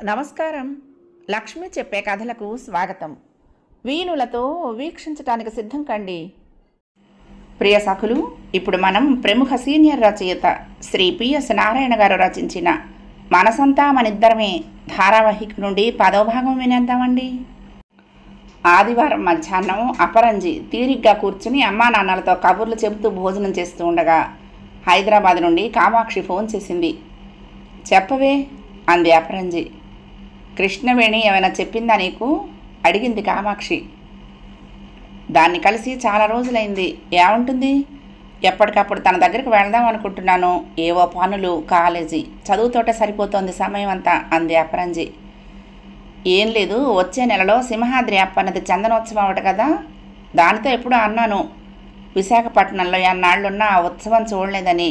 నమస్కారం. లక్ష్మి చెప్పే కథలకు స్వాగతం. వీణులతో వీక్షించటానికి సిద్ధం కండి. ప్రియ సఖులు, ఇప్పుడు మనం ప్రముఖ సీనియర్ రచయిత శ్రీ పిఎస్ నారాయణ గారు రచించిన మనసంతా మనిద్దరమే ధారావాహిక నుండి 10వ భాగం వినేద్దామండి. ఆదివారం మధ్యాహ్నం అపరంజి తీరిగ్గా కూర్చుని అమ్మా నాన్నలతో కబుర్లు చెబుతూ భోజనం చేస్తూ ఉండగా హైదరాబాద్ నుండి కామాక్షి ఫోన్ చేసింది. చెప్పవే అంది అపరంజి. కృష్ణవేణి ఏమైనా చెప్పిందా నీకు? అడిగింది కామాక్షి. దాన్ని కలిసి చాలా రోజులైంది. ఏముంటుంది? ఎప్పటికప్పుడు తన దగ్గరికి వెళదాం అనుకుంటున్నాను. ఏవో పనులు, కాలేజీ, చదువుతోటే సరిపోతోంది సమయం అంతా అంది అపరంజి. ఏం లేదు, వచ్చే నెలలో సింహాద్రి అప్పన్నది చందనోత్సవం అవట కదా, దానితో ఎప్పుడూ అన్నాను విశాఖపట్నంలో ఎన్నాళ్ళున్నా ఆ ఉత్సవం చూడలేదని.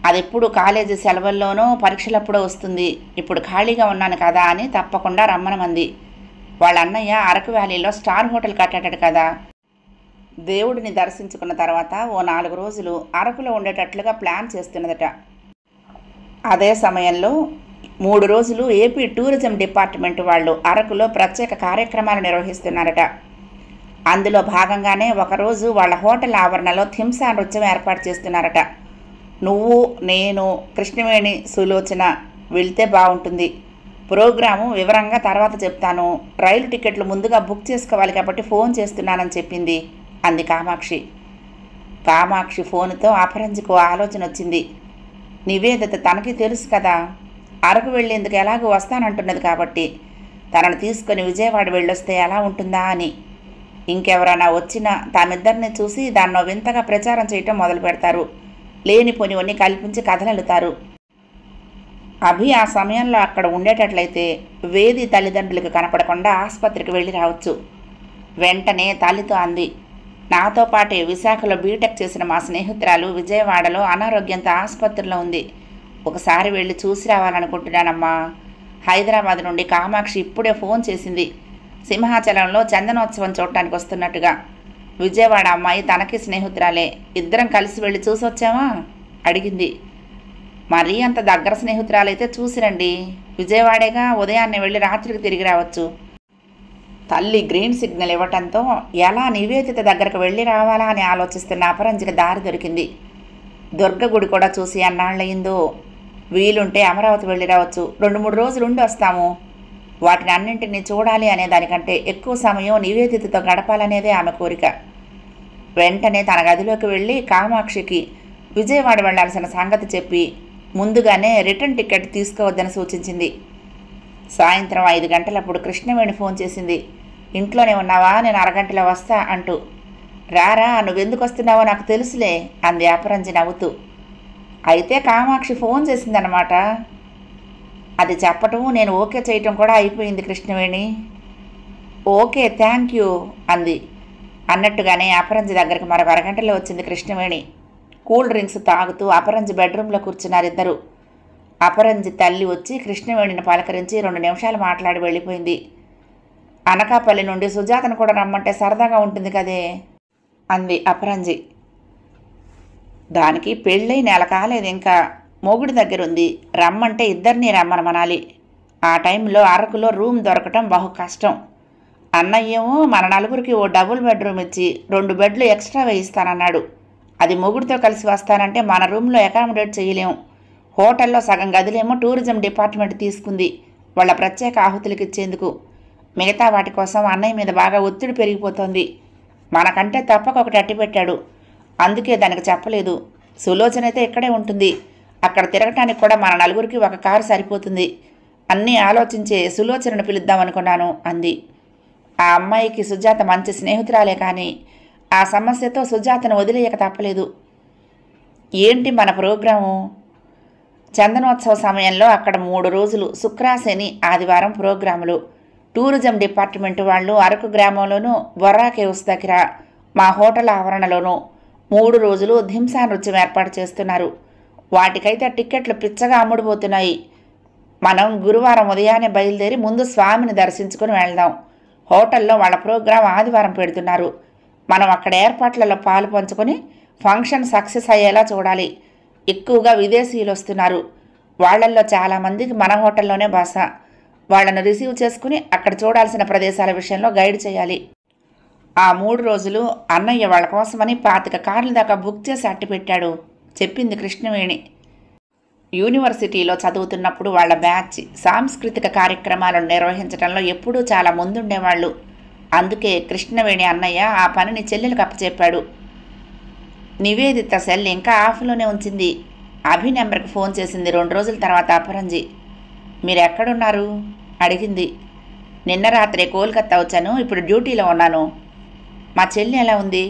అదెప్పుడు కాలేజీ సెలవుల్లోనూ పరీక్షలప్పుడూ వస్తుంది. ఇప్పుడు ఖాళీగా ఉన్నాను కదా అని తప్పకుండా రమ్మనమంది. వాళ్ళ అన్నయ్య అరకు వ్యాలీలో స్టార్ హోటల్ కట్టాడు కదా. దేవుడిని దర్శించుకున్న తర్వాత ఓ 4 రోజులు అరకులో ఉండేటట్లుగా ప్లాన్ చేస్తున్నదట. అదే సమయంలో 3 రోజులు ఏపీ టూరిజం డిపార్ట్మెంట్ వాళ్ళు అరకులో ప్రత్యేక కార్యక్రమాలు నిర్వహిస్తున్నారట. అందులో భాగంగానే ఒకరోజు వాళ్ళ హోటల్ ఆవరణలో థింసా నృత్యం ఏర్పాటు చేస్తున్నారట. నువ్వు, నేను, కృష్ణవేణి, సులోచన వెళ్తే బాగుంటుంది. ప్రోగ్రాము వివరంగా తర్వాత చెప్తాను. రైలు టికెట్లు ముందుగా బుక్ చేసుకోవాలి కాబట్టి ఫోన్ చేస్తున్నానని చెప్పింది అంది కామాక్షి. కామాక్షి ఫోన్తో అపరంజికు ఆలోచన వచ్చింది. నివేదిత తనకి తెలుసు కదా, అరకు వెళ్ళేందుకు ఎలాగో వస్తానంటున్నది కాబట్టి తనను తీసుకొని విజయవాడ వెళ్ళొస్తే ఎలా ఉంటుందా అని. ఇంకెవరైనా వచ్చినా తామిద్దరిని చూసి దాన్నో వింతగా ప్రచారం చేయటం మొదలు పెడతారు. లేనిపోనివన్నీ కల్పించి కథలెళ్తారు. అభి ఆ సమయంలో అక్కడ ఉండేటట్లయితే వేది తల్లిదండ్రులకు కనపడకుండా ఆసుపత్రికి వెళ్ళి రావచ్చు. వెంటనే తల్లితో అంది, నాతో పాటే విశాఖలో బీటెక్ చేసిన మా స్నేహితురాలు విజయవాడలో అనారోగ్యంతో ఆసుపత్రిలో ఉంది. ఒకసారి వెళ్ళి చూసి రావాలనుకుంటున్నానమ్మా. హైదరాబాద్ నుండి కామాక్షి ఇప్పుడే ఫోన్ చేసింది. సింహాచలంలో చందనోత్సవం చూడటానికి వస్తున్నట్టుగా. విజయవాడ అమ్మాయి తనకి స్నేహితురాలే. ఇద్దరం కలిసి వెళ్ళి చూసొచ్చామా అడిగింది. మరీ అంత దగ్గర స్నేహితురాలైతే చూసిరండి. విజయవాడేగా, ఉదయాన్నే వెళ్ళి రాత్రికి తిరిగి రావచ్చు. తల్లి గ్రీన్ సిగ్నల్ ఇవ్వటంతో ఎలా నివేదిత దగ్గరకు వెళ్ళి రావాలా అని ఆలోచిస్తున్న అపరంజికి దారి దొరికింది. దుర్గ గుడి కూడా చూసి అన్నాళ్ళయిందో. వీలుంటే అమరావతి వెళ్ళి రావచ్చు. 2-3 రోజులు ఉండి వస్తాము. వాటిని అన్నింటినీ చూడాలి అనే దానికంటే ఎక్కువ సమయం నివేదితతో గడపాలనేదే ఆమె కోరిక. వెంటనే తన గదిలోకి వెళ్ళి కామాక్షికి విజయవాడ వెళ్లాల్సిన సంగతి చెప్పి ముందుగానే రిటర్న్ టికెట్ తీసుకోవద్దని సూచించింది. సాయంత్రం 5 గంటలప్పుడు కృష్ణవేణి ఫోన్ చేసింది. ఇంట్లోనే ఉన్నావా? నేను అరగంటలో వస్తా అంటూ. రారా, నువ్వెందుకు వస్తున్నావో నాకు తెలుసులే అంది అపరంజి నవ్వుతూ. అయితే కామాక్షి ఫోన్ చేసిందన్నమాట. అది చెప్పటం, నేను ఓకే చేయటం కూడా అయిపోయింది కృష్ణవేణి. ఓకే, థ్యాంక్ యూ అంది. అన్నట్టుగానే అపరంజి దగ్గరికి మరొక అరగంటలో వచ్చింది కృష్ణవేణి. కూల్ డ్రింక్స్ తాగుతూ అపరంజి బెడ్రూమ్లో కూర్చున్నారిద్దరు. అపరంజి తల్లి వచ్చి కృష్ణవేణిని పలకరించి 2 నిమిషాలు మాట్లాడి వెళ్ళిపోయింది. అనకాపల్లి నుండి సుజాతను కూడా రమ్మంటే సరదాగా ఉంటుంది కదే అంది అపరంజి. దానికి పెళ్ళై నెల కాలేదు, ఇంకా మొగుడి దగ్గరుంది. రమ్మంటే ఇద్దరినీ రమ్మనమనాలి. ఆ టైంలో అరకులో రూమ్ దొరకటం బహు కష్టం. అన్నయ్యేమో మన నలుగురికి ఓ డబుల్ బెడ్రూమ్ ఇచ్చి 2 బెడ్లు ఎక్స్ట్రా వేయిస్తానన్నాడు. అది మొగుడితో కలిసి వస్తానంటే మన రూమ్లో అకామిడేట్ చేయలేము. హోటల్లో సగం గదిలేమో టూరిజం డిపార్ట్మెంట్ తీసుకుంది వాళ్ళ ప్రత్యేక ఆహుతులకు ఇచ్చేందుకు. మిగతా వాటి కోసం అన్నయ్య మీద బాగా ఒత్తిడి పెరిగిపోతోంది. మనకంటే తప్పక ఒకటి అట్టిపెట్టాడు. అందుకే దానికి చెప్పలేదు. సులోచన అయితే ఇక్కడే ఉంటుంది. అక్కడ తిరగటానికి కూడా మన నలుగురికి ఒక కారు సరిపోతుంది. అన్నీ ఆలోచించే సులోచనను పిలుద్దామనుకున్నాను అంది. ఆ అమ్మాయికి సుజాత మంచి స్నేహితురాలే, కానీ ఆ సమస్యతో సుజాతను వదిలేయక తప్పలేదు. ఏంటి మన ప్రోగ్రాము? చందనోత్సవ సమయంలో అక్కడ 3 రోజులు శుక్ర, శని, ఆదివారం ప్రోగ్రాములు. టూరిజం డిపార్ట్మెంట్ వాళ్ళు అరకు గ్రామంలోనూ, బొర్రా కేవ్స్ దగ్గర మా హోటల్ ఆవరణలోనూ 3 రోజులు థింసా నృత్యం ఏర్పాటు చేస్తున్నారు. వాటికైతే టిక్కెట్లు పిచ్చగా అమ్ముడుపోతున్నాయి. మనం గురువారం ఉదయాన్నే బయలుదేరి ముందు స్వామిని దర్శించుకుని వెళ్దాం. హోటల్లో వాళ్ళ ప్రోగ్రాం ఆదివారం పెడుతున్నారు. మనం అక్కడ ఏర్పాట్లలో పాలు పంచుకొని ఫంక్షన్ సక్సెస్ అయ్యేలా చూడాలి. ఎక్కువగా విదేశీయులు వస్తున్నారు. వాళ్లల్లో చాలామందికి మన హోటల్లోనే బస. వాళ్లను రిసీవ్ చేసుకుని అక్కడ చూడాల్సిన ప్రదేశాల విషయంలో గైడ్ చేయాలి. ఆ 3 రోజులు అన్నయ్య వాళ్ళ కోసమని 25 కార్ల దాకా బుక్ చేసి అట్టిపెట్టాడు చెప్పింది కృష్ణవేణి. యూనివర్సిటీలో చదువుతున్నప్పుడు వాళ్ల బ్యాచ్ సాంస్కృతిక కార్యక్రమాలను నిర్వహించడంలో ఎప్పుడూ చాలా ముందుండేవాళ్ళు. అందుకే కృష్ణవేణి అన్నయ్య ఆ పనిని చెల్లెలకు అప్పచెప్పాడు. నివేదిత సెల్ ఇంకా ఆఫ్లోనే ఉంచింది. అభి నెంబర్కి ఫోన్ చేసింది 2 రోజుల తర్వాత అపరంజి. మీరు ఎక్కడున్నారు అడిగింది. నిన్న రాత్రే కోల్కతా వచ్చాను, ఇప్పుడు డ్యూటీలో ఉన్నాను. మా చెల్లి ఎలా ఉంది?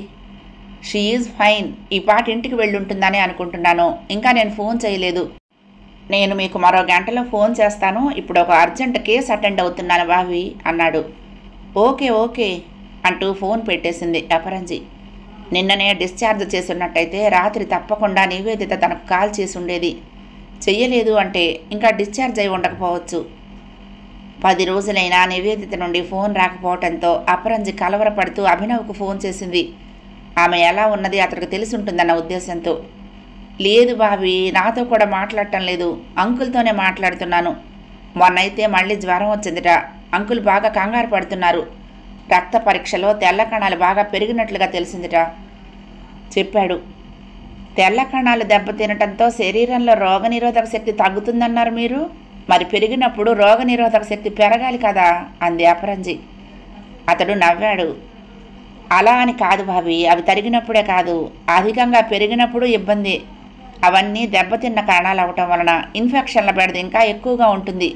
She is fine. ఈ పాట ఇంటికి వెళ్ళుంటుందని అనుకుంటున్నాను. ఇంకా నేను ఫోన్ చేయలేదు. నేను మీకు మరో గంటలో ఫోన్ చేస్తాను. ఇప్పుడు ఒక అర్జెంట్ కేసు అటెండ్ అవుతున్నాను బావి అన్నాడు. ఓకే ఓకే అంటూ ఫోన్ పెట్టేసింది అపరంజి. నిన్ననే డిశ్చార్జ్ చేసున్నట్టయితే రాత్రి తప్పకుండా నివేదిత తనకు కాల్ చేసి ఉండేది. చెయ్యలేదు అంటే ఇంకా డిశ్చార్జ్ అయి ఉండకపోవచ్చు. 10 రోజులైనా నివేదిత నుండి ఫోన్ రాకపోవడంతో అపరంజి కలవరపడుతూ అభినవ్కు ఫోన్ చేసింది. ఆమె ఎలా ఉన్నది అతనికి తెలిసి ఉంటుందన్న ఉద్దేశంతో. లేదు బావి, నాతో కూడా మాట్లాడటం లేదు, అంకుల్తోనే మాట్లాడుతున్నాను. మొన్నైతే మళ్ళీ జ్వరం వచ్చిందిట. అంకుల్ బాగా కంగారు పడుతున్నారు. రక్త పరీక్షలో తెల్ల కణాలు బాగా పెరిగినట్లుగా తెలిసిందిట చెప్పాడు. తెల్ల కణాలు దెబ్బతినటంతో శరీరంలో రోగనిరోధక శక్తి తగ్గుతుందన్నారు మీరు. మరి పెరిగినప్పుడు రోగనిరోధక శక్తి పెరగాలి కదా అంది అపరంజి. అతడు నవ్వాడు. అలా అని కాదు భావి, అవి తరిగినప్పుడే కాదు, అధికంగా పెరిగినప్పుడు ఇబ్బంది. అవన్నీ దెబ్బతిన్న కణాలు అవటం వలన ఇన్ఫెక్షన్ల బెడద ఇంకా ఎక్కువగా ఉంటుంది.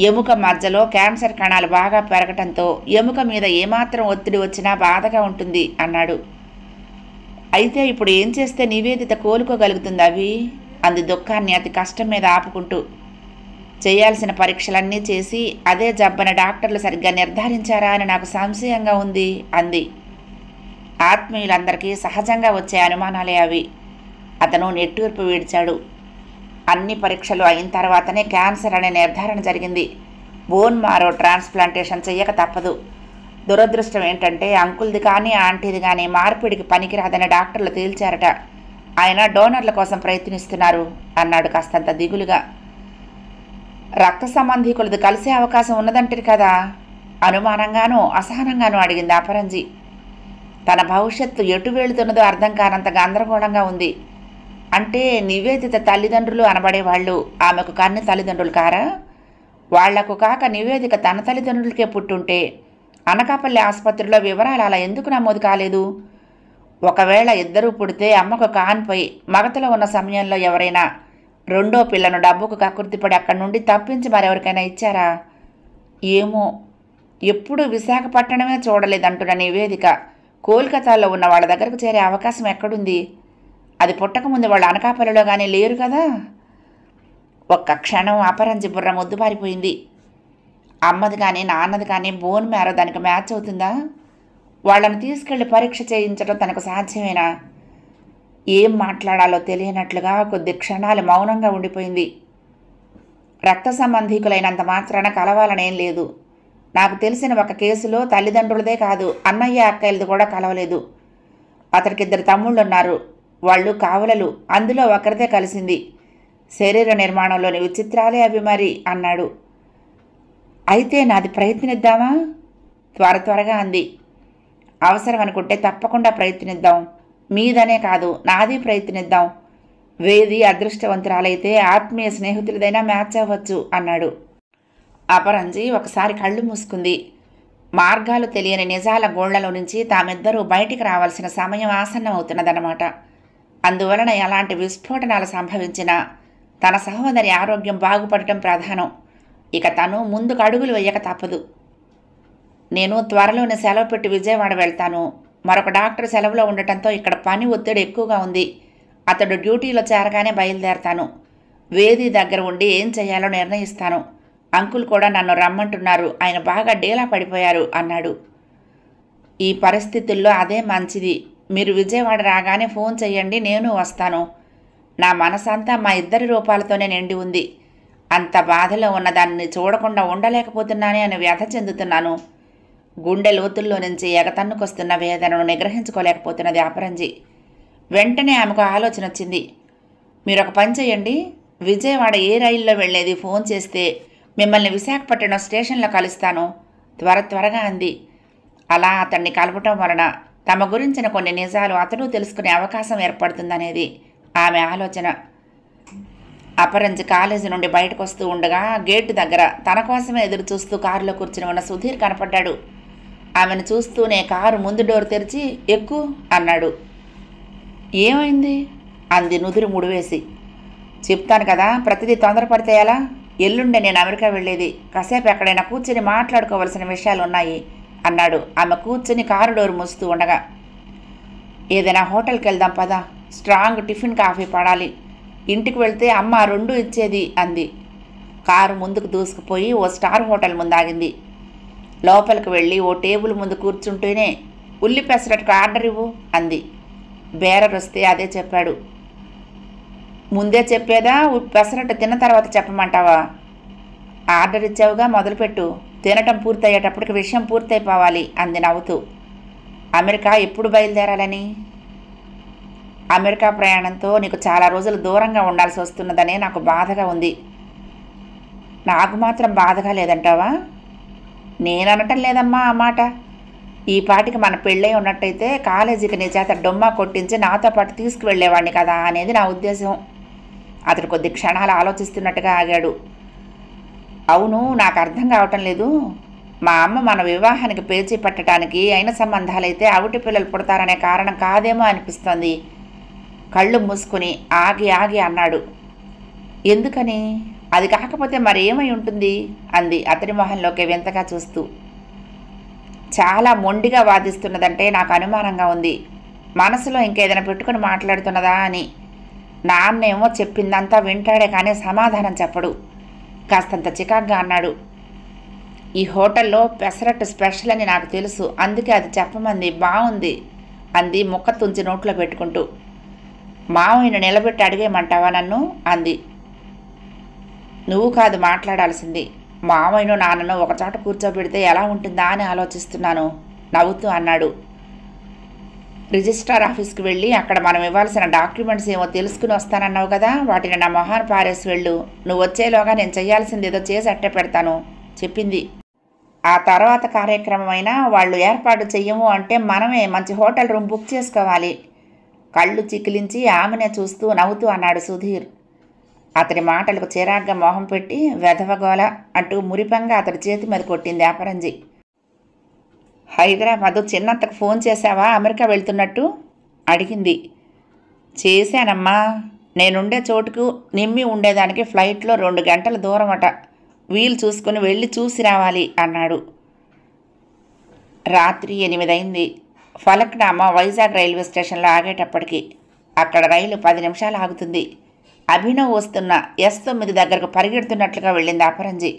ఎముక మధ్యలో క్యాన్సర్ కణాలు బాగా పెరగటంతో ఎముక మీద ఏమాత్రం ఒత్తిడి వచ్చినా బాధగా ఉంటుంది అన్నాడు. అయితే ఇప్పుడు ఏం చేస్తే నివేదిత కోలుకోగలుగుతుంది అవి అంది దుఃఖాన్ని అతి కష్టం మీద ఆపుకుంటూ. చేయాల్సిన పరీక్షలన్నీ చేసి అదే జబ్బని డాక్టర్లు సరిగ్గా నిర్ధారించారా అని నాకు సంశయంగా ఉంది అంది. ఆత్మీయులందరికీ సహజంగా వచ్చే అనుమానాలే అవి. అతను నెట్టూర్పు వీడ్చాడు. అన్ని పరీక్షలు అయిన తర్వాతనే క్యాన్సర్ అనే నిర్ధారణ జరిగింది. బోన్ మారో ట్రాన్స్ప్లాంటేషన్ చెయ్యక తప్పదు. దురదృష్టం ఏంటంటే అంకుల్ది కానీ ఆంటీది కానీ మార్పిడికి పనికిరాదని డాక్టర్లు తేల్చారట. ఆయన డోనర్ల కోసం ప్రయత్నిస్తున్నారు అన్నాడు కాస్తంత దిగులుగా. రక్త సంబంధీకులది కలిసే అవకాశం ఉన్నదంటారు కదా అనుమానంగానూ అసహనంగానూ అడిగింది అపరంజి. తన భవిష్యత్తు ఎటు వెళుతున్నదో అర్థం కానంత గందరగోళంగా ఉంది. అంటే నివేదిత తల్లిదండ్రులు అనబడేవాళ్ళు ఆమెకు కన్ని తల్లిదండ్రులు కారా? వాళ్లకు కాక నివేదిక తన తల్లిదండ్రులకే పుట్టుంటే అనకాపల్లి ఆసుపత్రిలో వివరాలు అలా ఎందుకు నమోదు కాలేదు? ఒకవేళ ఇద్దరూ పుడితే అమ్మకు కాన్పోయి మగతలో ఉన్న సమయంలో ఎవరైనా రెండో పిల్లను డబ్బుకు కక్కుర్తిపడి అక్కడి నుండి తప్పించి మరెవరికైనా ఇచ్చారా? ఏమో. ఎప్పుడూ విశాఖపట్నమే చూడలేదంటున్న నివేదిక కోల్కతాలో ఉన్న వాళ్ళ దగ్గరకు చేరే అవకాశం ఎక్కడుంది? అది పుట్టకముందు వాళ్ళు అనకాపల్లిలో కానీ లేరు కదా. ఒక్క క్షణం అపరంజి బుర్ర ముద్దుబారిపోయింది. అమ్మది కానీ నాన్నది కానీ బోన్ మ్యారో దానికి మ్యాచ్ అవుతుందా? వాళ్ళని తీసుకెళ్లి పరీక్ష చేయించడం తనకు సాధ్యమేనా? ఏం మాట్లాడాలో తెలియనట్లుగా కొద్ది క్షణాలు మౌనంగా ఉండిపోయింది. రక్త సంబంధీకులైనంత మాత్రాన కలవాలనేం లేదు. నాకు తెలిసిన ఒక కేసులో తల్లిదండ్రులదే కాదు అన్నయ్య అక్కయ్యలది కూడా కలవలేదు. అతనికి 2 తమ్ముళ్ళున్నారు. వాళ్ళు కావలలు. అందులో ఒకరిదే కలిసింది. శరీర నిర్మాణంలోని విచిత్రాలే అవి మరి అన్నాడు. అయితే నాది ప్రయత్నిద్దామా? త్వరగా అంది. అవసరం అనుకుంటే తప్పకుండా ప్రయత్నిద్దాం. మీదనే కాదు నాది ప్రయత్నిద్దాం. వేది అదృష్టవంతురాలైతే ఆత్మీయ స్నేహితులదైనా మ్యాచ్ అవ్వచ్చు అన్నాడు. అపరంజి ఒకసారి కళ్ళు మూసుకుంది. మార్గాలు తెలియని నిజాల గోళ్లలో నుంచి తామిద్దరూ బయటికి రావాల్సిన సమయం ఆసన్నం అవుతున్నదన్నమాట. అందువలన ఎలాంటి విస్ఫోటనాలు సంభవించినా తన సహోదరి ఆరోగ్యం బాగుపడటం ప్రధానం. ఇక తను ముందుకు అడుగులు వేయక తప్పదు. నేను త్వరలోనే సెలవు పెట్టి విజయవాడ వెళ్తాను. మరొక డాక్టర్ సెలవులో ఉండటంతో ఇక్కడ పని ఒత్తిడి ఎక్కువగా ఉంది. అతడు డ్యూటీలో చేరగానే బయలుదేరతాను. వేది దగ్గర ఉండి ఏం చేయాలో నిర్ణయిస్తాను. అంకుల్ కూడా నన్ను రమ్మంటున్నారు. ఆయన బాగా డేలా పడిపోయారు అన్నాడు. ఈ పరిస్థితుల్లో అదే మంచిది. మీరు విజయవాడ రాగానే ఫోన్ చేయండి, నేను వస్తాను. నా మనసంతా మా ఇద్దరి రూపాలతోనే నిండి ఉంది. అంత బాధలో ఉన్న దాన్ని చూడకుండా ఉండలేకపోతున్నానే అని వ్యధ చెందుతున్నాను. గుండె లోతుల్లో నుంచి ఎగతన్నుకొస్తున్న వేదనను నిగ్రహించుకోలేకపోతున్నది అపరంజి. వెంటనే ఆమెకు ఆలోచన వచ్చింది. మీరొక పని చేయండి, విజయవాడ ఏ రైల్లో వెళ్ళేది ఫోన్ చేస్తే మిమ్మల్ని విశాఖపట్నం స్టేషన్లో కలుస్తాను త్వరగా అంది. అలా అతన్ని కలవటం వలన తమ గురించిన కొన్ని నిజాలు అతడు తెలుసుకునే అవకాశం ఏర్పడుతుందనేది ఆమె ఆలోచన. అపరంజి కాలేజీ నుండి బయటకు వస్తూ ఉండగా గేటు దగ్గర తన కోసమే ఎదురు చూస్తూ కారులో కూర్చుని ఉన్న సుధీర్ కనపడ్డాడు. ఆమెను చూస్తూనే కారు ముందు డోర్ తెరిచి ఎక్కు అన్నాడు. ఏమైంది అంది నుదురు ముడివేసి. చెప్తాను కదా, ప్రతిదీ తొందరపడితే ఎలా? ఎల్లుండే నేను అమెరికా వెళ్ళేది. కాసేపు ఎక్కడైనా కూర్చుని మాట్లాడుకోవలసిన విషయాలు ఉన్నాయి అన్నాడు ఆమె కూర్చుని కారు డోర్ మూస్తూ ఉండగా. ఏదైనా హోటల్కి వెళ్దాం పదా, స్ట్రాంగ్ టిఫిన్ కాఫీ పడాలి. ఇంటికి వెళ్తే అమ్మ 2 ఇచ్చేది అంది. కారు ముందుకు దూసుకుపోయి ఓ స్టార్ హోటల్ ముందు ఆగింది. లోపలికి వెళ్ళి ఓ టేబుల్ ముందు కూర్చుంటూనే ఉల్లి పెసరట్టుకు ఆర్డర్ ఇవ్వు అంది. బేరర్ వస్తే అదే చెప్పాడు. ముందే చెప్పేదా, పెసరట్టు తిన్న తర్వాత చెప్పమంటావా? ఆర్డర్ ఇచ్చావుగా, మొదలుపెట్టు. తినటం పూర్తయ్యేటప్పటికి విషయం పూర్తయిపోవాలి అంది నవ్వుతూ. అమెరికా ఎప్పుడు బయలుదేరాలని? అమెరికా ప్రయాణంతో నీకు చాలా రోజులు దూరంగా ఉండాల్సి వస్తున్నదనే నాకు బాధగా ఉంది. నాకు మాత్రం బాధగా లేదంటావా? నేననటం లేదమ్మా ఆ మాట. ఈ పాటికి మన పెళ్ళై ఉన్నట్టయితే కాలేజీకి నీ చేత డొమ్మా కొట్టించి నాతో పాటు తీసుకువెళ్ళేవాడిని కదా అనేది నా ఉద్దేశం. అతడు కొద్ది క్షణాలు ఆలోచిస్తున్నట్టుగా ఆగాడు. అవును, నాకు అర్థం కావటం లేదు. మా అమ్మ మన వివాహానికి పేచీ పట్టడానికి అయిన సంబంధాలైతే అవిటి పిల్లలు పుడతారనే కారణం కాదేమో అనిపిస్తోంది. కళ్ళు మూసుకుని ఆగి అన్నాడు. ఎందుకని? అది కాకపోతే మరేమై ఉంటుంది అంది అతడి మొహంలోకి వింతగా చూస్తూ. చాలా మొండిగా వాదిస్తున్నదంటే నాకు అనుమానంగా ఉంది. మనసులో ఇంకేదైనా పెట్టుకుని మాట్లాడుతున్నదా అని. నాన్నేమో చెప్పిందంతా వింటాడే కానీ సమాధానం చెప్పడు. కాస్తంత చికాగ్గా అన్నాడు. ఈ హోటల్లో పెసరట్టు స్పెషల్ అని నాకు తెలుసు, అందుకే అది చెప్పమంది. బాగుంది అంది ముక్క తుంచి నోట్లో పెట్టుకుంటూ. మావయ్యను నిలబెట్టి అడిగేయమంటావా నన్ను అంది. నువ్వు కాదు మాట్లాడాల్సింది. మావయ్యను నాన్నను ఒకచోట కూర్చోబెడితే ఎలా ఉంటుందా అని ఆలోచిస్తున్నాను నవ్వుతూ అన్నాడు. రిజిస్ట్రార్ ఆఫీస్కి వెళ్ళి అక్కడ మనం ఇవ్వాల్సిన డాక్యుమెంట్స్ ఏమో తెలుసుకుని వస్తానన్నావు కదా, వాటిని నా మొహాన్ని పారేసి వెళ్ళు. నువ్వు వచ్చేలోగా నేను చేయాల్సింది ఏదో చేసి అట్టే పెడతాను చెప్పింది. ఆ తర్వాత కార్యక్రమమైనా వాళ్ళు ఏర్పాటు చెయ్యము అంటే మనమే మంచి హోటల్ రూమ్ బుక్ చేసుకోవాలి. కళ్ళు చికిలించి ఆమెనే చూస్తూ నవ్వుతూ అన్నాడు సుధీర్. అతడి మాటలకు చిరాగ్గా మొహం పెట్టి వెధవగోల అంటూ మురిపంగా అతడి చేతి మీద కొట్టింది అపరంజి. హైదరాబాదు చిన్నత్తకు ఫోన్ చేశావా అమెరికా వెళ్తున్నట్టు అడిగింది. చేశానమ్మా. నేనుండే చోటుకు నిమ్మి ఉండేదానికి ఫ్లైట్లో 2 గంటల దూరం అట. వీలు చూసుకుని వెళ్ళి చూసి రావాలి అన్నాడు. రాత్రి 8 అయింది. ఫలక్నామా వైజాగ్ రైల్వే స్టేషన్లో ఆగేటప్పటికి అక్కడ రైలు 10 నిమిషాలు ఆగుతుంది. అభినవ్ వస్తున్న S9 దగ్గరకు పరిగెడుతున్నట్లుగా వెళ్ళింది అపరంజి.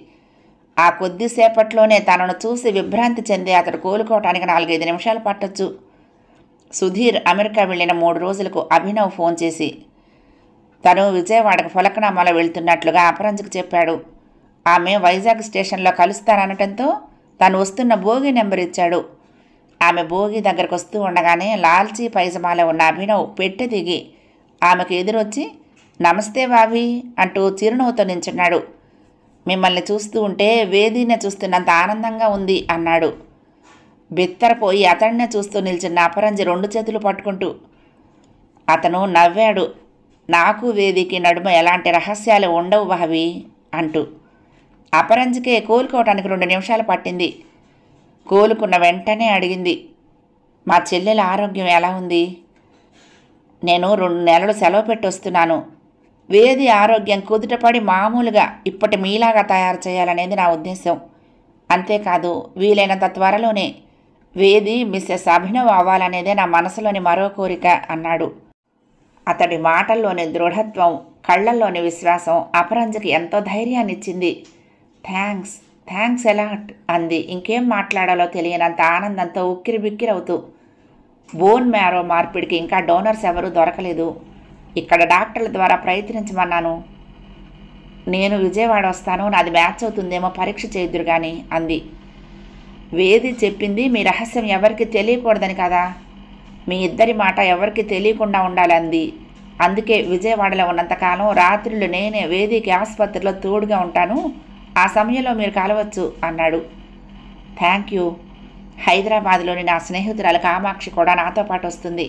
ఆ కొద్దిసేపట్లోనే తనను చూసి విభ్రాంతి చెంది అతడు కోలుకోవటానికి 4-5 నిమిషాలు పట్టొచ్చు. సుధీర్ అమెరికా వెళ్ళిన 3 రోజులకు అభినవ్ ఫోన్ చేసి తను విజయవాడకు ఫలక్నామాలో వెళ్తున్నట్లుగా అపరంజికి చెప్పాడు. ఆమె వైజాగ్ స్టేషన్లో కలుస్తారనటంతో తను వస్తున్న బోగి నెంబర్ ఇచ్చాడు. ఆమె బోగి దగ్గరకు వస్తూ ఉండగానే లాల్చీ పైజమాలో ఉన్న అభినవ్ పెట్టె దిగి ఆమెకు ఎదురొచ్చి నమస్తే బాబీ అంటూ చిరునవ్వుతో నించున్నాడు. మిమ్మల్ని చూస్తూ ఉంటే వేదీనే చూస్తున్నంత ఆనందంగా ఉంది అన్నాడు. బిత్తరపోయి అతడినే చూస్తూ నిల్చున్న అపరంజి 2 చేతులు పట్టుకుంటూ. అతను నవ్వాడు. నాకు వేదికి నడుమ ఎలాంటి రహస్యాలు ఉండవు భావి అంటూ. అపరంజికే కోలుకోవటానికి 2 నిమిషాలు పట్టింది. కోలుకున్న వెంటనే అడిగింది, మా చెల్లెల ఆరోగ్యం ఎలా ఉంది? నేను 2 నెలలు సెలవు పెట్టి వస్తున్నాను. వేది ఆరోగ్యం కుదుటపడి మామూలుగా ఇప్పటి మీలాగా తయారు చేయాలనేది నా ఉద్దేశం. అంతేకాదు వీలైనంత త్వరలోనే వేది మిస్సెస్ అభినవ్ అవ్వాలనేదే నా మనసులోని మరో కోరిక అన్నాడు. అతడి మాటల్లోని దృఢత్వం, కళ్లల్లోని విశ్వాసం అపరంజికి ఎంతో ధైర్యాన్నిచ్చింది. థ్యాంక్స్ ఎలాట్ అంది ఇంకేం మాట్లాడాలో తెలియనంత ఆనందంతో ఉక్కిరి బిక్కిరవుతూ. బోన్ మ్యారో మార్పిడికి ఇంకా డోనర్స్ ఎవరూ దొరకలేదు. ఇక్కడ డాక్టర్ల ద్వారా ప్రయత్నించమన్నాను. నేను విజయవాడ వస్తాను, నాది మ్యాచ్ అవుతుందేమో పరీక్ష చేద్దురు కానీ అంది. వేది చెప్పింది మీ రహస్యం ఎవరికి తెలియకూడదని కదా. మీ ఇద్దరి మాట ఎవరికి తెలియకుండా ఉండాలంది. అందుకే విజయవాడలో ఉన్నంతకాలం రాత్రులు నేనే వేదికి ఆసుపత్రిలో తోడుగా ఉంటాను. ఆ సమయంలో మీరు కలవచ్చు అన్నాడు. Thank you. హైదరాబాద్లోని నా స్నేహితురాలు కామాక్షి కూడా నాతో పాటు వస్తుంది.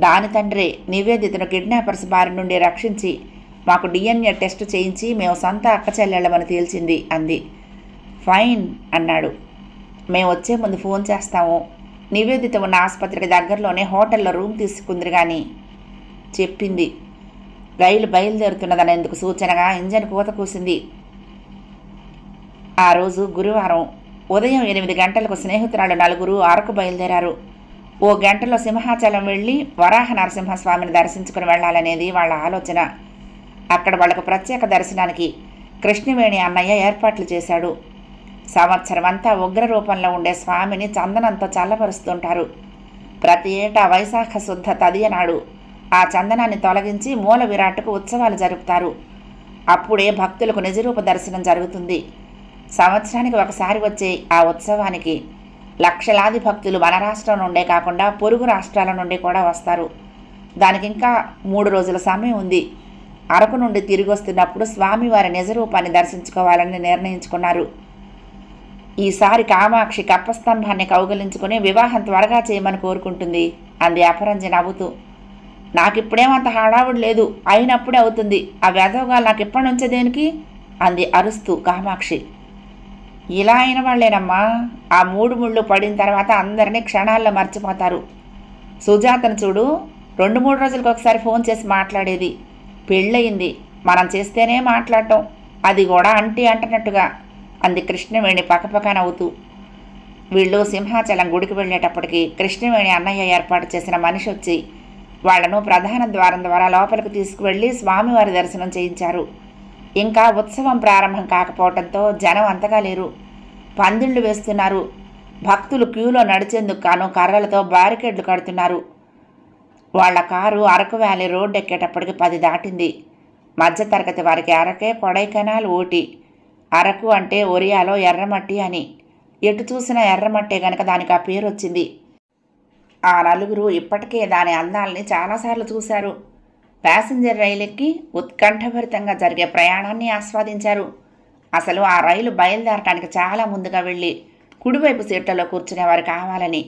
దాని తండ్రి నివేదితను కిడ్నాపర్స్ బారి నుండి రక్షించి మాకు DNA టెస్ట్ చేయించి మేము సొంత అక్క చెల్లెళ్ళమని తేల్చింది అంది. ఫైన్ అన్నాడు. మేము వచ్చే ముందు ఫోన్ చేస్తాము. నివేదిత ఉన్న ఆసుపత్రికి దగ్గరలోనే హోటల్లో రూమ్ తీసుకుందిరు కానీ చెప్పింది. రైలు బయలుదేరుతున్నదనేందుకు సూచనగా ఇంజన్ కూత కూసింది. ఆ రోజు గురువారం ఉదయం 8 గంటలకు స్నేహితురాలు 4 అరకు బయలుదేరారు. ఓ గంటలో సింహాచలం వెళ్ళి వరాహ నరసింహస్వామిని దర్శించుకుని వెళ్ళాలనేది వాళ్ళ ఆలోచన. అక్కడ వాళ్లకు ప్రత్యేక దర్శనానికి కృష్ణవేణి అన్నయ్య ఏర్పాట్లు చేశాడు. సంవత్సరం అంతా ఉగ్ర రూపంలో ఉండే స్వామిని చందనంతో చల్లపరుస్తుంటారు. ప్రతి ఏటా వైశాఖ శుద్ధ తదియ నాడు ఆ చందనాన్ని తొలగించి మూల విరాట్కు ఉత్సవాలు జరుపుతారు. అప్పుడే భక్తులకు నిజరూప దర్శనం జరుగుతుంది. సంవత్సరానికి ఒకసారి వచ్చే ఆ ఉత్సవానికి లక్షలాది భక్తులు మన రాష్ట్రం నుండే కాకుండా పొరుగు రాష్ట్రాల నుండి కూడా వస్తారు. దానికి ఇంకా 3 రోజుల సమయం ఉంది. అరకు నుండి తిరిగి వస్తున్నప్పుడు స్వామివారి నిజరూపాన్ని దర్శించుకోవాలని నిర్ణయించుకున్నారు. ఈసారి కామాక్షి కప్పస్తంభాన్ని కౌగలించుకుని వివాహం త్వరగా చేయమని కోరుకుంటుంది అంది అపరంజి నవ్వుతూ. నాకిప్పుడేమంత హడావుడు లేదు, అయినప్పుడే అవుతుంది. ఆ వెధవగా నాకు ఇప్పటి నుంచే దేనికి అంది అరుస్తూ కామాక్షి. ఇలా అయిన వాళ్ళేనమ్మా, ఆ 3 ముళ్ళు పడిన తర్వాత అందరినీ క్షణాల్లో మర్చిపోతారు. సుజాతను చూడు, 2-3 రోజులకు ఒకసారి ఫోన్ చేసి మాట్లాడేది. పెళ్ళయింది, మనం చేస్తేనే మాట్లాడటం, అది కూడా అంటున్నట్టుగా అంది కృష్ణవేణి పక్కపక్క నవ్వుతూ. వీళ్ళు సింహాచలం గుడికి వెళ్ళేటప్పటికి కృష్ణవేణి అన్నయ్య ఏర్పాటు చేసిన మనిషి వచ్చి వాళ్లను ప్రధాన ద్వారం ద్వారా లోపలికి తీసుకువెళ్ళి స్వామివారి దర్శనం చేయించారు. ఇంకా ఉత్సవం ప్రారంభం కాకపోవడంతో జనం అంతగా లేరు. పందిళ్లు వేస్తున్నారు. భక్తులు క్యూలో నడిచేందుకు కాను కర్రలతో బ్యారికేడ్లు కడుతున్నారు. వాళ్ల కారు అరకు వ్యాలీ రోడ్డు ఎక్కేటప్పటికి 10 దాటింది. మధ్యతరగతి వారికి అరకే కొడైకెనాల్, ఊటీ. అరకు అంటే ఒరియాలో ఎర్రమట్టి అని. ఎటు చూసినా ఎర్రమట్టే గనక దానికి ఆ పేరు వచ్చింది. ఆ 4 ఇప్పటికే దాని అందాల్ని చాలాసార్లు చూశారు. ప్యాసింజర్ రైలెక్కి ఉత్కంఠభరితంగా జరిగే ప్రయాణాన్ని ఆస్వాదించారు. అసలు ఆ రైలు బయలుదేరటానికి చాలా ముందుగా వెళ్ళి కుడివైపు సీట్లలో కూర్చునేవారు కావాలని.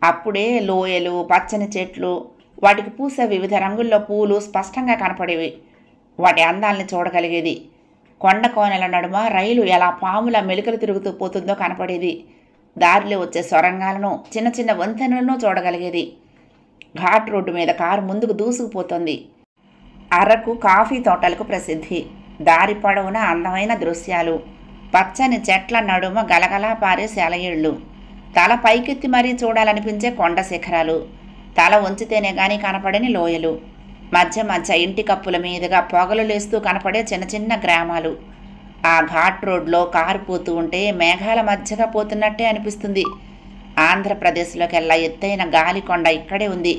అప్పుడే లోయలు, పచ్చని చెట్లు, వాటికి పూసే వివిధ రంగుల్లో పూలు స్పష్టంగా కనపడేవి. వాటి అందాల్ని చూడగలిగేది. కొండ కోనెల నడుమ రైలు ఎలా పాముల మెలికలు తిరుగుతూ పోతుందో కనపడేది. దారిలో వచ్చే సొరంగాలను, చిన్న చిన్న వంతెనలను చూడగలిగేది. ఘాట్ రోడ్డు మీద కారు ముందుకు దూసుకుపోతుంది. అరకు కాఫీ తోటలకు ప్రసిద్ధి. దారి పొడవున అందమైన దృశ్యాలు, పచ్చని చెట్ల నడుమ గలగలా పారే సెలయేళ్లు, తల పైకెత్తి మరీ చూడాలనిపించే కొండ శిఖరాలు, తల వంచితేనే గాని కనపడని లోయలు, మధ్య మధ్య ఇంటి కప్పుల మీదుగా పొగలు లేస్తూ కనపడే చిన్న చిన్న గ్రామాలు. ఆ ఘాట్ రోడ్లో కారు పోతూ ఉంటే మేఘాల మధ్యగా పోతున్నట్టే అనిపిస్తుంది. ఆంధ్రప్రదేశ్లోకెల్లా ఎత్తైన గాలికొండ ఇక్కడే ఉంది.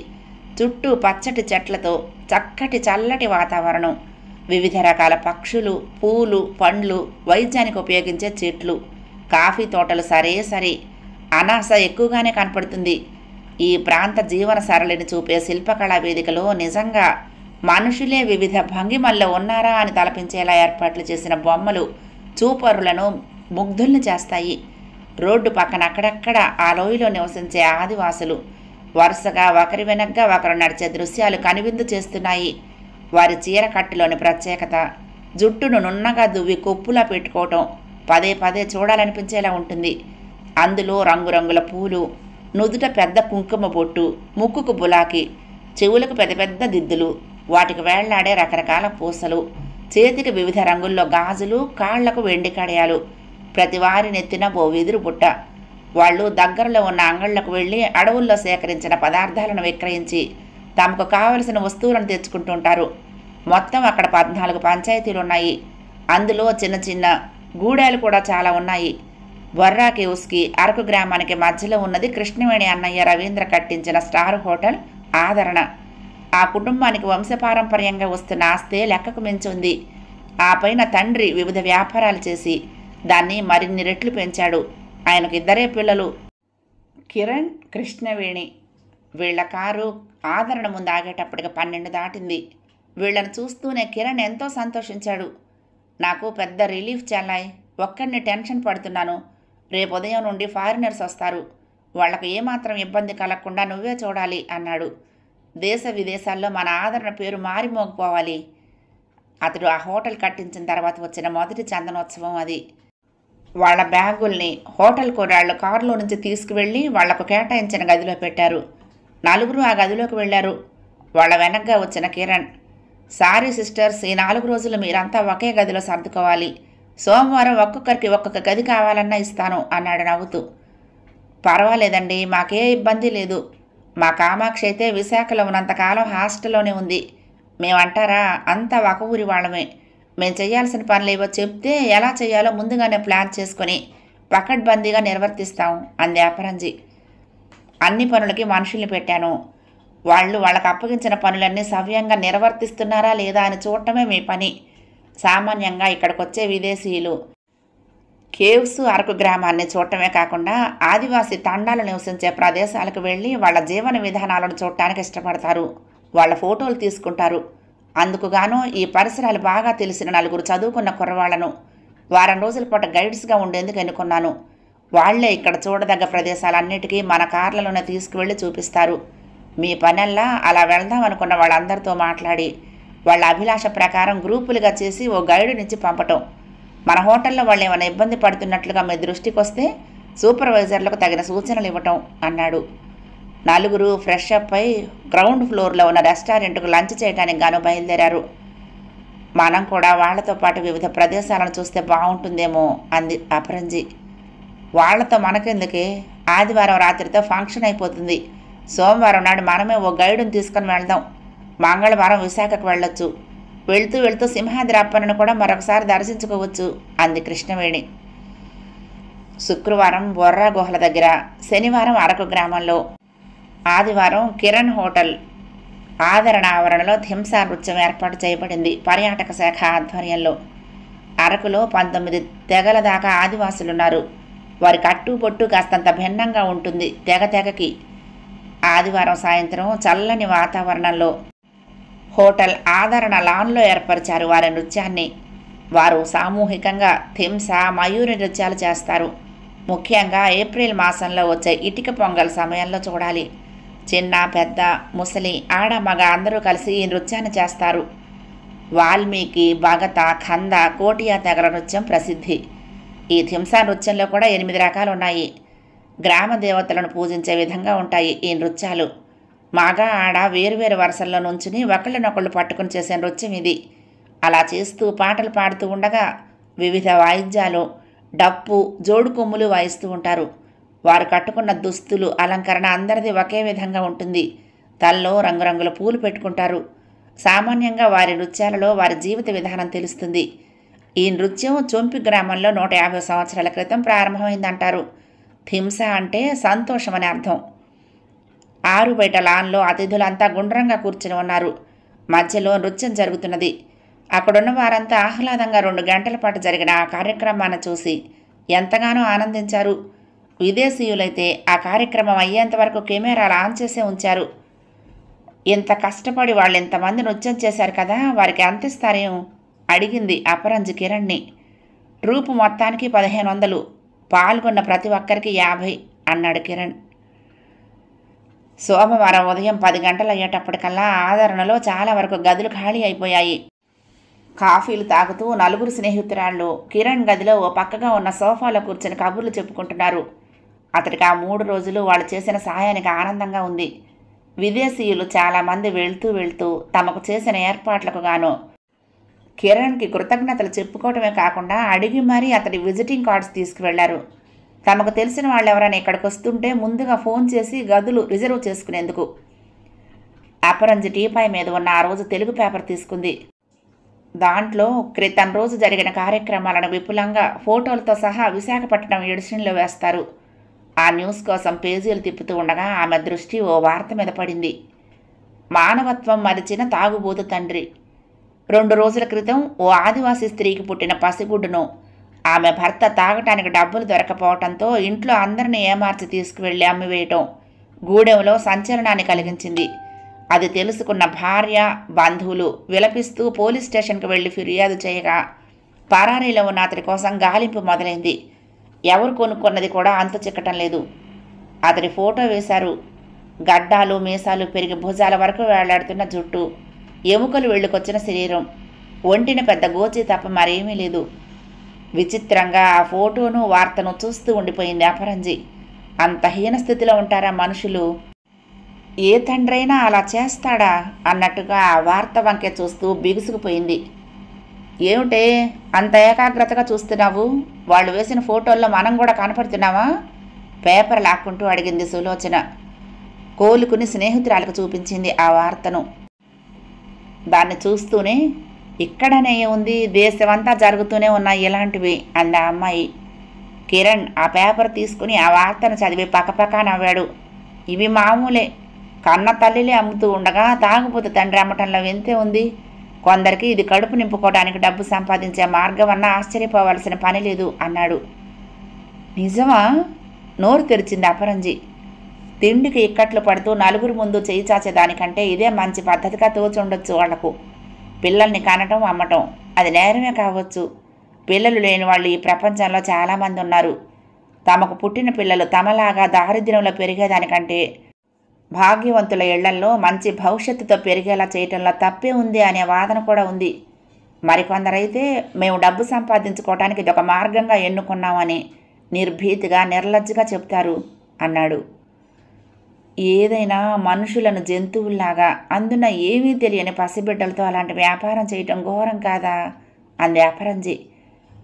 చుట్టూ పచ్చటి చెట్లతో చక్కటి చల్లటి వాతావరణం, వివిధ రకాల పక్షులు, పూలు, పండ్లు, వైద్యానికి ఉపయోగించే చెట్లు, కాఫీ తోటలు సరే అనాస ఎక్కువగానే కనపడుతుంది. ఈ ప్రాంత జీవన సరళిని చూపే శిల్పకళా వేదికలో నిజంగా మనుషులే వివిధ భంగిమల్లో ఉన్నారా అని తలపించేలా ఏర్పాట్లు చేసిన బొమ్మలు చూపరులను ముగ్ధుల్ని చేస్తాయి. రోడ్డు పక్కన అక్కడక్కడ ఆ లోయలో నివసించే ఆదివాసులు వరుసగా ఒకరి వెనక్గా ఒకరు నడిచే దృశ్యాలు కనువిందు చేస్తున్నాయి. వారి చీరకట్టులోని ప్రత్యేకత, జుట్టును నున్నగా దువ్వి కొప్పులా పెట్టుకోవటం పదే చూడాలనిపించేలా ఉంటుంది. అందులో రంగురంగుల పూలు, నుదుట పెద్ద కుంకుమ బొట్టు, ముక్కుకు బులాకి, చెవులకు పెద్ద దిద్దులు, వాటికి వేళ్లాడే రకరకాల పూసలు, చేతికి వివిధ రంగుల్లో గాజులు, కాళ్లకు వెండి కడయాలు, ప్రతి వారి నెత్తిన ఓ వెదురు బుట్ట. వాళ్ళు దగ్గరలో ఉన్న అంగళ్లకు వెళ్ళి అడవుల్లో సేకరించిన పదార్థాలను విక్రయించి తమకు కావలసిన వస్తువులను తెచ్చుకుంటుంటారు. మొత్తం అక్కడ 14 పంచాయతీలున్నాయి. అందులో చిన్న చిన్న గూడాలు కూడా చాలా ఉన్నాయి. బొర్రా కేవ్స్కి అరకు గ్రామానికి మధ్యలో ఉన్నది కృష్ణవేణి అన్నయ్య రవీంద్ర కట్టించిన స్టార్ హోటల్ ఆదరణ. ఆ కుటుంబానికి వంశపారంపర్యంగా వస్తున్న ఆస్తే లెక్కకు మించి ఉంది. ఆ పైన తండ్రి వివిధ వ్యాపారాలు చేసి దాన్ని మరిన్ని రెట్లు పెంచాడు. ఆయనకు 2 పిల్లలు, కిరణ్, కృష్ణవేణి. వీళ్ల కారు ఆదరణ ముందు ఆగేటప్పటికి 12 దాటింది. వీళ్లను చూస్తూనే కిరణ్ ఎంతో సంతోషించాడు. నాకు పెద్ద రిలీఫ్ చెల్లాయ్, ఒక్కడిని టెన్షన్ పడుతున్నాను. రేపు ఉదయం నుండి ఫారినర్స్ వస్తారు. వాళ్లకు ఏమాత్రం ఇబ్బంది కలగకుండా నువ్వే చూడాలి అన్నాడు. దేశ విదేశాల్లో మన ఆదరణ పేరు మారిమోగిపోవాలి. అతడు ఆ హోటల్ కట్టించిన తర్వాత వచ్చిన మొదటి చందనోత్సవం అది. వాళ్ల బ్యాగుల్ని హోటల్ కుర్రాళ్ళు కారులో నుంచి తీసుకువెళ్ళి వాళ్లకు కేటాయించిన గదిలో పెట్టారు. నలుగురు ఆ గదిలోకి వెళ్లారు. వాళ్ళ వెనక్గా వచ్చిన కిరణ్, సారీ సిస్టర్స్, ఈ 4 రోజులు మీరంతా ఒకే గదిలో సర్దుకోవాలి. సోమవారం ఒక్కొక్కరికి ఒక్కొక్క గది కావాలన్నా ఇస్తాను అన్నాడు నవ్వుతూ. పర్వాలేదండి, మాకే ఇబ్బంది లేదు. మా కామాక్షి అయితే విశాఖలో ఉన్నంతకాలం హాస్టల్లోనే ఉంది. మేమంటారా, అంతా ఒక ఊరి వాళ్ళమే. మేము చేయాల్సిన పనులేవో చెప్తే ఎలా చేయాలో ముందుగానే ప్లాన్ చేసుకుని పకడ్బందీగా నిర్వర్తిస్తాం అంది అపరంజి. అన్ని పనులకి మనుషుల్ని పెట్టాను. వాళ్ళకు అప్పగించిన పనులన్నీ సవ్యంగా నిర్వర్తిస్తున్నారా లేదా అని చూడటమే మీ పని. సామాన్యంగా ఇక్కడికొచ్చే విదేశీయులు కేవ్స్, అరకు గ్రామాన్ని చూడటమే కాకుండా ఆదివాసీ తండాలు నివసించే ప్రదేశాలకు వెళ్ళి వాళ్ళ జీవన విధానాలను చూడటానికి ఇష్టపడతారు. వాళ్ళ ఫోటోలు తీసుకుంటారు. అందుకుగాను ఈ పరిసరాలు బాగా తెలిసిన 4 చదువుకున్న కుర్రవాళ్లను వారం రోజుల పాటు గైడ్స్గా ఉండేందుకు ఎన్నుకున్నాను. వాళ్లే ఇక్కడ చూడదగ్గ ప్రదేశాలన్నిటికీ మన కార్లలోనే తీసుకువెళ్ళి చూపిస్తారు. మీ పనల్లా అలా వెళ్దాం అనుకున్న వాళ్ళందరితో మాట్లాడి వాళ్ళ అభిలాష ప్రకారం గ్రూపులుగా చేసి ఓ గైడునిచ్చి పంపటం. మన హోటల్లో వాళ్ళు ఏమైనా ఇబ్బంది పడుతున్నట్లుగా మీ దృష్టికి వస్తే సూపర్వైజర్లకు తగిన సూచనలు ఇవ్వటం అన్నాడు. 4 ఫ్రెష్ అప్ అయి గ్రౌండ్ ఫ్లోర్లో ఉన్న రెస్టారెంట్కు లంచ్ చేయడానికి గాను బయలుదేరారు. మనం కూడా వాళ్లతో పాటు వివిధ ప్రదేశాలను చూస్తే బాగుంటుందేమో అంది అపరంజి. వాళ్లతో మనకెందుకే, ఆదివారం రాత్రితో ఫంక్షన్ అయిపోతుంది. సోమవారం నాడు మనమే ఓ గైడును తీసుకొని వెళ్దాం. మంగళవారం విశాఖకు వెళ్ళొచ్చు. వెళ్తూ వెళ్తూ సింహాద్రి అప్పన్నను కూడా మరొకసారి దర్శించుకోవచ్చు అంది కృష్ణవేణి. శుక్రవారం బొర్రా గుహల దగ్గర, శనివారం అరకు గ్రామంలో, ఆదివారం కిరణ్ హోటల్ ఆదరణ ఆవరణలో థింసా నృత్యం ఏర్పాటు చేయబడింది పర్యాటక శాఖ ఆధ్వర్యంలో. అరకులో 19 తెగల దాకా ఆదివాసులున్నారు. వారి కట్టుబొట్టు కాస్తంత భిన్నంగా ఉంటుంది తెగకి. ఆదివారం సాయంత్రం చల్లని వాతావరణంలో హోటల్ ఆదరణ లాన్లో ఏర్పరిచారు వారి నృత్యాన్ని. వారు సామూహికంగా థింసా, మయూరి నృత్యాలు చేస్తారు. ముఖ్యంగా ఏప్రిల్ మాసంలో వచ్చే ఇటిక పొంగల్ సమయంలో చూడాలి. చిన్న, పెద్ద, ముసలి, ఆడ, మగ అందరూ కలిసి ఈ నృత్యాన్ని చేస్తారు. వాల్మీకి, భగత, ఖంద, కోటియా తెగల నృత్యం ప్రసిద్ధి. ఈ థింసా నృత్యంలో కూడా 8 రకాలు ఉన్నాయి. గ్రామ దేవతలను పూజించే విధంగా ఉంటాయి ఈ నృత్యాలు. మగ, ఆడ వేరువేరు వరుసల్లో నుంచుని ఒకళ్ళనొకళ్ళు పట్టుకుని చేసే నృత్యం ఇది. అలా చేస్తూ పాటలు పాడుతూ ఉండగా వివిధ వాయిద్యాలు, డప్పు, జోడు కొమ్ములు వాయిస్తూ ఉంటారు. వారు కట్టుకున్న దుస్తులు, అలంకరణ అందరిది ఒకే విధంగా ఉంటుంది. తలలో రంగురంగుల పూలు పెట్టుకుంటారు. సామాన్యంగా వారి నృత్యాలలో వారి జీవిత విధానం తెలుస్తుంది. ఈ నృత్యం చొంపి గ్రామంలో 150 సంవత్సరాల క్రితం ప్రారంభమైందంటారు. థింసా అంటే సంతోషం అని అర్థం. ఆరు బయట లాన్లో అతిథులంతా గుండ్రంగా కూర్చుని ఉన్నారు. మధ్యలో నృత్యం జరుగుతున్నది. అక్కడున్న వారంతా ఆహ్లాదంగా 2 గంటల పాటు జరిగిన ఆ కార్యక్రమాన్ని చూసి ఎంతగానో ఆనందించారు. విదేశీయులైతే ఆ కార్యక్రమం అయ్యేంత వరకు కెమెరాలు ఆన్ చేసే ఉంచారు. ఇంత కష్టపడి వాళ్ళు ఇంతమంది నృత్యం చేశారు కదా, వారికి అంతిస్తారేం అడిగింది అపరంజి కిరణ్ని. ట్రూపు మొత్తానికి 1500, పాల్గొన్న ప్రతి ఒక్కరికి 50 అన్నాడు కిరణ్. సోమవారం ఉదయం 10 గంటలు అయ్యేటప్పటికల్లా ఆదరణలో చాలా వరకు గదులు ఖాళీ అయిపోయాయి. కాఫీలు తాగుతూ 4 స్నేహితురాళ్ళు కిరణ్ గదిలో ఓ పక్కగా ఉన్న సోఫాలో కూర్చొని కబుర్లు చెప్పుకుంటున్నారు. అతడికి ఆ 3 రోజులు వాళ్ళు చేసిన సహాయానికి ఆనందంగా ఉంది. విదేశీయులు చాలామంది వెళ్తూ తమకు చేసిన ఏర్పాట్లకు గాను కిరణ్కి కృతజ్ఞతలు చెప్పుకోవటమే కాకుండా అడిగి మరీ అతడి విజిటింగ్ కార్డ్స్ తీసుకువెళ్లారు. తమకు తెలిసిన వాళ్ళు ఎవరైనా ఇక్కడికి వస్తుంటే ముందుగా ఫోన్ చేసి గదులు రిజర్వ్ చేసుకునేందుకు. అపరంజి టీపాయ్ మీద ఉన్న ఆ రోజు తెలుగు పేపర్ తీసుకుంది. దాంట్లో క్రితం రోజు జరిగిన కార్యక్రమాలను విపులంగా ఫోటోలతో సహా విశాఖపట్నం ఎడిషన్లో వేస్తారు. ఆ న్యూస్ కోసం పేజీలు తిప్పుతూ ఉండగా ఆమె దృష్టి ఓ వార్త మీద పడింది. మానవత్వం మరిచిన తాగుబోతు తండ్రి. 2 రోజుల క్రితం ఓ ఆదివాసీ స్త్రీకి పుట్టిన పసిగుడ్డును ఆమె భర్త తాగటానికి డబ్బులు దొరకపోవడంతో ఇంట్లో అందరినీ ఏమార్చి తీసుకువెళ్ళి అమ్మివేయటం గూడెంలో సంచలనాన్ని కలిగించింది. అది తెలుసుకున్న భార్య, బంధువులు విలపిస్తూ పోలీస్ స్టేషన్కి వెళ్లి ఫిర్యాదు చేయగా పరారీలో ఉన్న అతడి కోసం గాలింపు మొదలైంది. ఎవరు కొనుక్కున్నది కూడా అంతు చిక్కటం లేదు. అతడి ఫోటో వేశారు. గడ్డాలు మీసాలు పెరిగి భుజాల వరకు వేలాడుతున్న జుట్టు, ఎముకలు వెళ్ళుకొచ్చిన శరీరం, ఒంటిన పెద్ద గోచి తప్ప మరేమీ లేదు. విచిత్రంగా ఆ ఫోటోను వార్తను చూస్తూ ఉండిపోయింది అపరంజి. అంత హీన స్థితిలో ఉంటారా మనుషులు? ఏ తండ్రైనా అలా చేస్తాడా అన్నట్టుగా ఆ వార్త వంకే చూస్తూ బిగుసుకుపోయింది. ఏమిటే అంత ఏకాగ్రతగా చూస్తున్నావు? వాళ్ళు వేసిన ఫోటోల్లో మనం కూడా కనపడుతున్నావా? పేపర్ లాక్కుంటూ అడిగింది సులోచన. కోలుకుని స్నేహితురాలకు చూపించింది ఆ వార్తను. దాన్ని చూస్తూనే, ఇక్కడనే ఉంది, దేశమంతా జరుగుతూనే ఉన్నాయి ఇలాంటివి అంది ఆ అమ్మాయి. కిరణ్ ఆ పేపర్ తీసుకుని ఆ వార్తను చదివి పక్కపక్క నవ్వాడు. ఇవి మామూలే, కన్న తల్లిలే అమ్ముతూ ఉండగా తాగుబోతు తండ్రి అమ్మటంలో ఎంతే ఉంది. కొందరికి ఇది కడుపు నింపుకోవడానికి డబ్బు సంపాదించే మార్గం అన్నా ఆశ్చర్యపోవాల్సిన పని లేదు అన్నాడు. నిజమా? నోరు తెరిచింది అపరంజి. తిండికి ఇక్కట్లు పడుతూ నలుగురు ముందు చేయి చాచేదానికంటే ఇదే మంచి పద్ధతిగా తోచుండొచ్చు వాళ్లకు. పిల్లల్ని కనటం అమ్మటం అది నేరమే కావచ్చు. పిల్లలు లేని వాళ్ళు ఈ ప్రపంచంలో చాలామంది ఉన్నారు. తమకు పుట్టిన పిల్లలు తమలాగా దారిద్ర్యంలో పెరిగేదానికంటే భాగ్యవంతుల ఇళ్లల్లో మంచి భవిష్యత్తుతో పెరిగేలా చేయటంలో తప్పే ఉంది అనే వాదన కూడా ఉంది. మరికొందరైతే మేము డబ్బు సంపాదించుకోవటానికి ఇదొక మార్గంగా ఎన్నుకున్నామని నిర్భీతిగా నిర్లజ్జగా చెప్తారు అన్నాడు. ఏదైనా మనుషులను జంతువుల్లాగా, అందున ఏమీ తెలియని పసిబిడ్డలతో అలాంటి వ్యాపారం చేయటం ఘోరం కాదా అంది అపరంజి.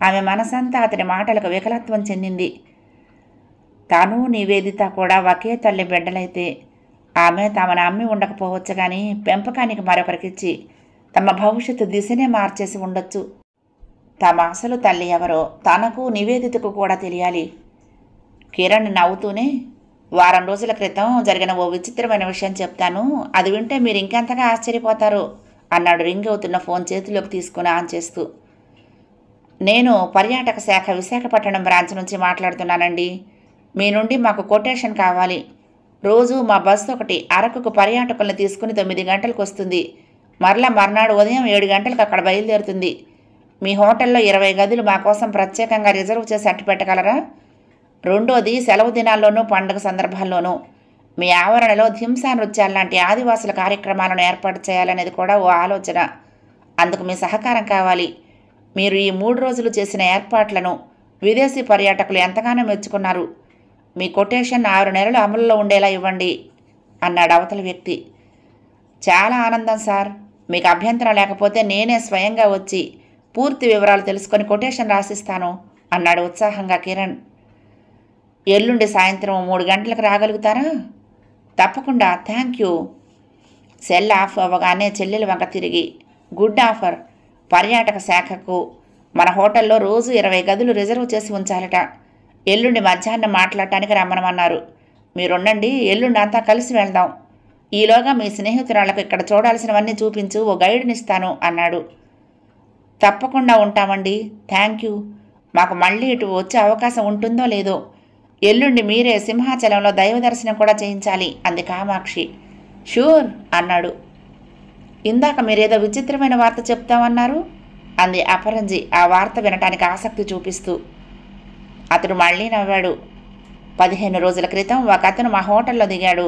ఆమె మనసంతా అతడి మాటలకు వికలత్వం చెందింది. తను నివేదిత కూడా ఒకే తల్లి బిడ్డలైతే ఆమె తమను అమ్మి ఉండకపోవచ్చు, కానీ పెంపకానికి మరొకరికిచ్చి తమ భవిష్యత్తు దిశనే మార్చేసి ఉండొచ్చు. తమ అసలు తల్లి ఎవరో తనకు నివేదితకు కూడా తెలియాలి. కిరణ్ నవ్వుతూనే, వారం రోజుల క్రితం జరిగిన ఓ విచిత్రమైన విషయం చెప్తాను, అది వింటే మీరు ఇంకెంతగా ఆశ్చర్యపోతారు అన్నాడు రింగ్ అవుతున్న ఫోన్ చేతిలోకి తీసుకుని ఆన్ చేస్తూ. నేను పర్యాటక శాఖ విశాఖపట్నం బ్రాంచ్ నుంచి మాట్లాడుతున్నానండి. మీ నుండి మాకు కొటేషన్ కావాలి. రోజు మా బస్సు ఒకటి అరకుకు పర్యాటకులను తీసుకుని 9 గంటలకు వస్తుంది. మరలా మర్నాడు ఉదయం 7 గంటలకు అక్కడ బయలుదేరుతుంది. మీ హోటల్లో 20 గదులు మా కోసం ప్రత్యేకంగా రిజర్వ్ చేసి అట్టు పెట్టగలరా? రెండోది, సెలవు దినాల్లోనూ పండుగ సందర్భాల్లోనూ మీ ఆవరణలో ధింసా నృత్యాలు లాంటి ఆదివాసుల కార్యక్రమాలను ఏర్పాటు చేయాలనేది కూడా ఓ ఆలోచన. అందుకు మీ సహకారం కావాలి. మీరు ఈ 3 రోజులు చేసిన ఏర్పాట్లను విదేశీ పర్యాటకులు ఎంతగానో మెచ్చుకున్నారు. మీ కొటేషన్ 6 నెలలు అమలులో ఉండేలా ఇవ్వండి అన్నాడు అవతలి వ్యక్తి. చాలా ఆనందం సార్. మీకు అభ్యంతరం లేకపోతే నేనే స్వయంగా వచ్చి పూర్తి వివరాలు తెలుసుకొని కొటేషన్ రాసిస్తాను అన్నాడు ఉత్సాహంగా కిరణ్. ఎల్లుండి సాయంత్రం 3 గంటలకు రాగలుగుతారా? తప్పకుండా, థ్యాంక్ యూ. సెల్ ఆఫ్ అవ్వగానే చెల్లెల వంక తిరిగి, గుడ్ ఆఫర్. పర్యాటక శాఖకు మన హోటల్లో రోజు 20 గదులు రిజర్వ్ చేసి ఉంచాలట. ఎల్లుండి మధ్యాహ్నం మాట్లాడటానికి రమ్మనమన్నారు. మీరుండండి, ఎల్లుండి అంతా కలిసి వెళ్దాం. ఈలోగా మీ స్నేహితురాళ్లకు ఇక్కడ చూడాల్సినవన్నీ చూపించు, ఓ గైడ్నిస్తాను అన్నాడు. తప్పకుండా ఉంటామండి, థ్యాంక్ యూ. మాకు మళ్ళీ ఇటు వచ్చే అవకాశం ఉంటుందో లేదో. ఎల్లుండి మీరే సింహాచలంలో దైవ దర్శనం కూడా చేయించాలి అంది కామాక్షి. షూర్ అన్నాడు. ఇందాక మీరేదో విచిత్రమైన వార్త చెప్తామన్నారు అంది అపరంజి ఆ వార్త వినటానికి ఆసక్తి చూపిస్తూ. అతడు మళ్ళీ నవ్వాడు. 15 రోజుల క్రితం ఒక అతను మా హోటల్లో దిగాడు.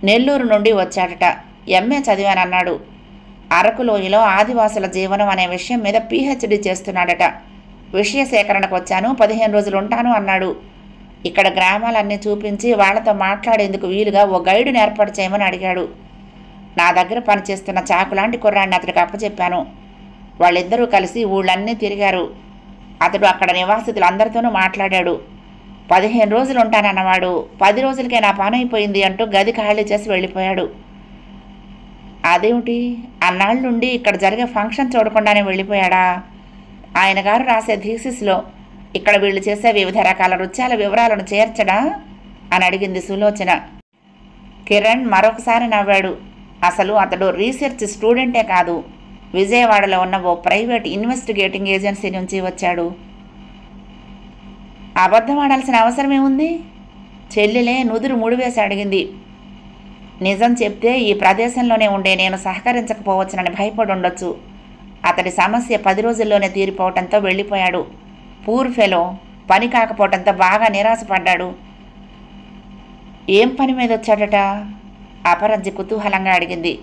నెల్లూరు నుండి వచ్చాడట. ఎంఏ చదివానన్నాడు. అరకులోయలో ఆదివాసుల జీవనం అనే విషయం మీద PhD చేస్తున్నాడట. విషయ సేకరణకు వచ్చాను, 15 రోజులు ఉంటాను అన్నాడు. ఇక్కడ గ్రామాలన్నీ చూపించి వాళ్లతో మాట్లాడేందుకు వీలుగా ఓ గైడును ఏర్పాటు చేయమని అడిగాడు. నా దగ్గర పనిచేస్తున్న చాకులాంటి కుర్రాడిని అతడికి అప్పచెప్పాను. వాళ్ళిద్దరూ కలిసి ఊళ్ళన్నీ తిరిగారు. అతడు అక్కడ నివాసితులందరితోనూ మాట్లాడాడు. 15 రోజులు ఉంటానన్నవాడు 10 రోజులకే నా పని అయిపోయింది అంటూ గది ఖాళీ చేసి వెళ్ళిపోయాడు. అదేమిటి, అన్నాళ్ళుండి ఇక్కడ జరిగే ఫంక్షన్ చూడకుండానే వెళ్ళిపోయాడా? ఆయన గారు రాసే థీసిస్లో ఇక్కడ వీళ్ళు చేసే వివిధ రకాల నృత్యాల వివరాలను చేర్చడా అని అడిగింది సులోచన. కిరణ్ మరొకసారి నవ్వాడు. అసలు అతడు రీసెర్చ్ స్టూడెంటే కాదు, విజయవాడలో ఉన్న ఓ ప్రైవేట్ ఇన్వెస్టిగేటింగ్ ఏజెన్సీ నుంచి వచ్చాడు. అబద్ధం ఆడాల్సిన అవసరమేముంది? చెల్లెలే నుదురు ముడివేసి అడిగింది. నిజం చెప్తే ఈ ప్రదేశంలోనే ఉండే నేను సహకరించకపోవచ్చునని భయపడి ఉండొచ్చు. అతడి సమస్య 10 రోజుల్లోనే తీరిపోవటంతో వెళ్ళిపోయాడు. పూర్ ఫెలో, పని కాకపోవటంతో బాగా నిరాశపడ్డాడు. ఏం పని మీద వచ్చాడట? అపరంజి కుతూహలంగా అడిగింది.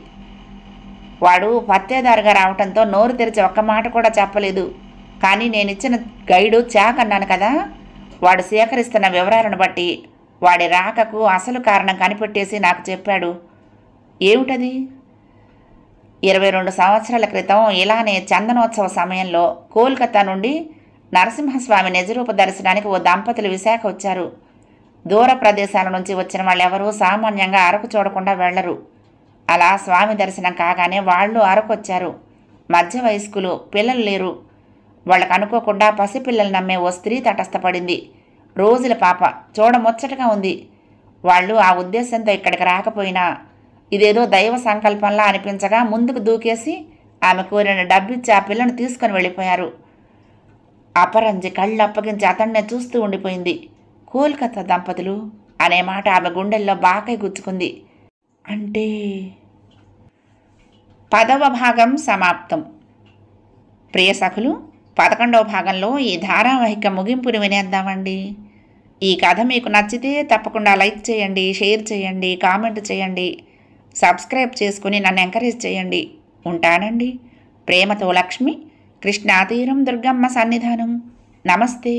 వాడు పత్తేదారుగా రావటంతో నోరు తెరిచి ఒక్క మాట కూడా చెప్పలేదు. కానీ నేనిచ్చిన గైడు చాక్ అన్నాను కదా, వాడు సేకరిస్తున్న వివరాలను బట్టి వాడి రాకకు అసలు కారణం కనిపెట్టేసి నాకు చెప్పాడు. ఏమిటది? 22 సంవత్సరాల క్రితం ఇలానే చందనోత్సవ సమయంలో కోల్కతా నుండి నరసింహస్వామి నిజరూప దర్శనానికి ఓ దంపతులు విశాఖ వచ్చారు. దూర ప్రదేశాల నుంచి వచ్చిన వాళ్ళెవరూ సామాన్యంగా అరకు చూడకుండా వెళ్లరు. అలా స్వామి దర్శనం కాగానే వాళ్ళు అరకు వచ్చారు. మధ్య వయస్కులు, పిల్లలు లేరు. వాళ్ళకు అనుకోకుండా పసిపిల్లలు నమ్మే ఓ స్త్రీ తటస్థపడింది. రోజుల పాప, చూడముచ్చటగా ఉంది. వాళ్ళు ఆ ఉద్దేశంతో ఇక్కడికి రాకపోయినా ఇదేదో దైవ సంకల్పంలా అనిపించగా ముందుకు దూకేసి ఆమె కోరిన డబ్బిచ్చి ఆ పిల్లను తీసుకుని వెళ్ళిపోయారు. అపరంజి కళ్ళు అప్పగించి అతన్నే చూస్తూ ఉండిపోయింది. కోల్కతా దంపతులు అనే మాట ఆమె గుండెల్లో బాకై గుచ్చుకుంది. అంటే 10వ భాగం సమాప్తం. ప్రియ సఖులు, 11వ భాగంలో ఈ ధారావాహిక ముగింపుని వినేద్దామండి. ఈ కథ మీకు నచ్చితే తప్పకుండా లైక్ చేయండి, షేర్ చేయండి, కామెంట్ చేయండి, సబ్స్క్రైబ్ చేసుకుని నన్ను ఎంకరేజ్ చేయండి. ఉంటానండి. ప్రేమతో లక్ష్మి, కృష్ణాతీరం, దుర్గమ్మ సన్నిధానం. నమస్తే.